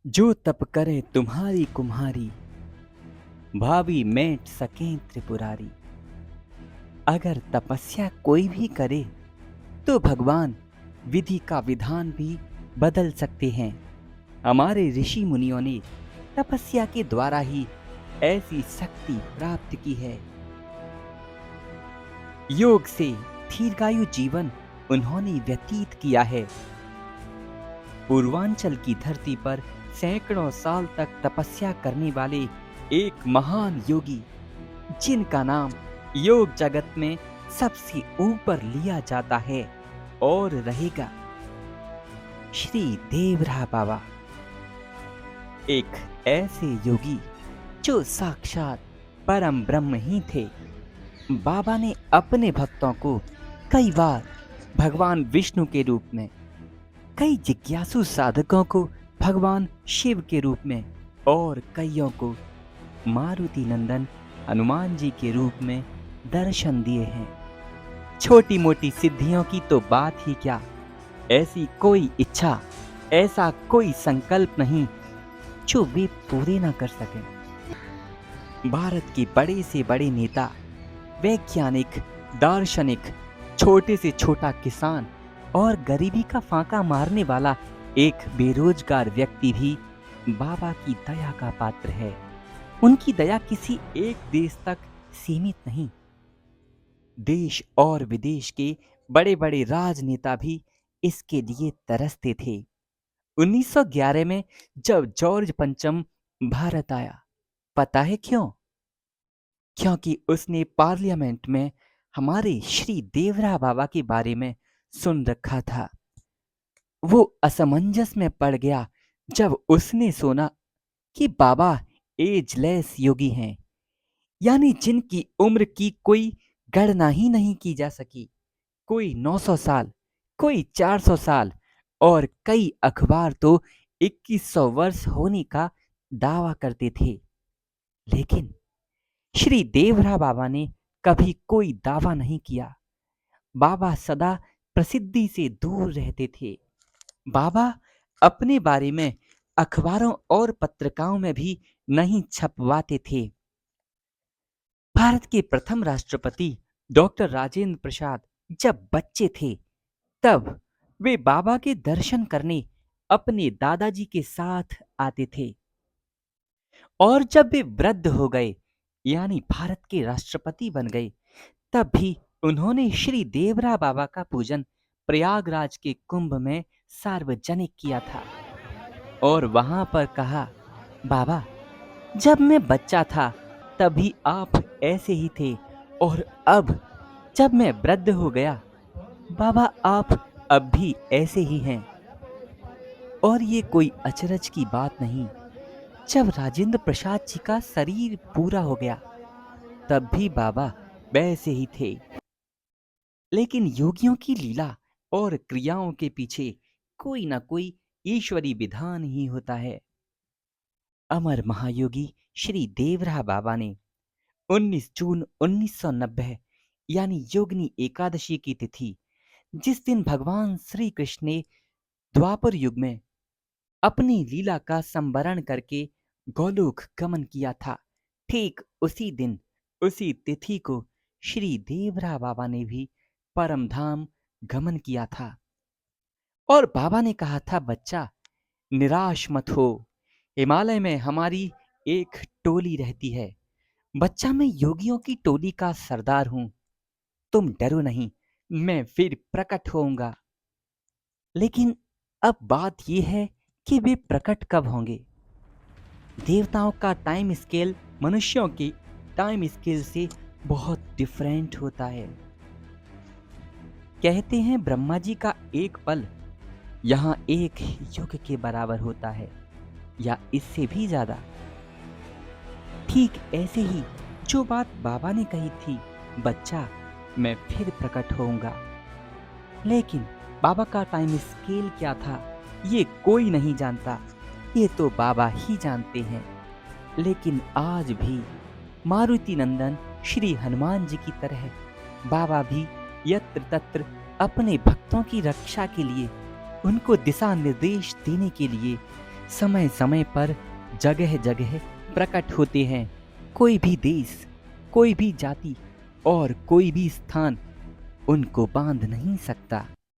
जो तप करे तुम्हारी कुम्हारी, भावी मेट सकें त्रिपुरारी। अगर तपस्या कोई भी करे तो भगवान विधि का विधान भी बदल सकते हैं। हमारे ऋषि मुनियों ने तपस्या के द्वारा ही ऐसी शक्ति प्राप्त की है। योग से दीर्घायु जीवन उन्होंने व्यतीत किया है। पूर्वांचल की धरती पर सैकड़ों साल तक तपस्या करने वाले एक महान योगी, जिनका नाम योग जगत में सबसे ऊपर लिया जाता है और रहेगा, श्री देवरा बाबा। एक ऐसे योगी जो साक्षात परम ब्रह्म ही थे। बाबा ने अपने भक्तों को कई बार भगवान विष्णु के रूप में, कई जिज्ञासु साधकों को भगवान शिव के रूप में और कईयों को मारुति नंदन हनुमान जी के रूप में दर्शन दिए हैं। छोटी मोटी सिद्धियों की तो बात ही क्या, ऐसी कोई इच्छा, ऐसा कोई संकल्प नहीं जो वे पूरे ना कर सकें। भारत के बड़े से बड़े नेता, वैज्ञानिक, दार्शनिक, छोटे से छोटा किसान और गरीबी का फांका मारने वाला एक बेरोजगार व्यक्ति भी बाबा की दया का पात्र है। उनकी दया किसी एक देश तक सीमित नहीं। देश और विदेश के बड़े बड़े राजनेता भी इसके लिए तरसते थे। 1911 में जब जॉर्ज पंचम भारत आया, पता है क्यों? क्योंकि उसने पार्लियामेंट में हमारे श्री देवरा बाबा के बारे में सुन रखा था। वो असमंजस में पड़ गया जब उसने सुना कि बाबा एजलेस योगी हैं, यानी जिनकी उम्र की कोई गणना ही नहीं की जा सकी। कोई 900 साल, कोई 400 साल और कई अखबार तो 2100 वर्ष होने का दावा करते थे। लेकिन श्री देवरा बाबा ने कभी कोई दावा नहीं किया। बाबा सदा प्रसिद्धि से दूर रहते थे। बाबा अपने बारे में अखबारों और पत्रिकाओं में भी नहीं छपवाते थे। भारत के प्रथम राष्ट्रपति डॉक्टर राजेंद्र प्रसाद जब बच्चे थे, तब वे बाबा के दर्शन करने अपने दादाजी के साथ आते थे। और जब वे वृद्ध हो गए, यानी भारत के राष्ट्रपति बन गए, तब भी उन्होंने श्री देवरा बाबा का पूजन प्रयागराज के कुंभ में सार्वजनिक किया था और वहां पर कहा, बाबा, जब मैं बच्चा था तभी आप ऐसे ही थे और अब जब मैं वृद्ध हो गया, बाबा आप अब भी ऐसे ही हैं। और ये कोई अचरज की बात नहीं। जब राजेंद्र प्रसाद जी का शरीर पूरा हो गया, तब भी बाबा वैसे ही थे। लेकिन योगियों की लीला और क्रियाओं के पीछे कोई ना कोई ईश्वरी विधान ही होता है। अमर महायोगी श्री देवरा बाबा ने 19 जून 1990 यानी योगिनी एकादशी की तिथि, जिस दिन भगवान श्री कृष्ण ने द्वापर युग में अपनी लीला का संवरण करके गोलोक गमन किया था, ठीक उसी दिन, उसी तिथि को श्री देवरा बाबा ने भी परम धाम गमन किया था। और बाबा ने कहा था, बच्चा निराश मत हो, हिमालय में हमारी एक टोली रहती है। बच्चा, मैं योगियों की टोली का सरदार हूं, तुम डरो नहीं, मैं फिर प्रकट होऊंगा। लेकिन अब बात यह है कि वे प्रकट कब होंगे। देवताओं का टाइम स्केल मनुष्यों के टाइम स्केल से बहुत डिफरेंट होता है। कहते हैं ब्रह्मा जी का एक पल यहाँ एक युग के बराबर होता है, या इससे भी ज्यादा। ठीक ऐसे ही जो बात बाबा ने कही थी, बच्चा मैं फिर प्रकट होऊंगा, लेकिन बाबा का टाइम स्केल क्या था ये कोई नहीं जानता, ये तो बाबा ही जानते हैं। लेकिन आज भी मारुति नंदन श्री हनुमान जी की तरह बाबा भी यत्र तत्र अपने भक्तों की रक्षा के लिए, उनको दिशा निर्देश देने के लिए समय समय पर जगह जगह प्रकट होते हैं। कोई भी देश, कोई भी जाति और कोई भी स्थान उनको बांध नहीं सकता।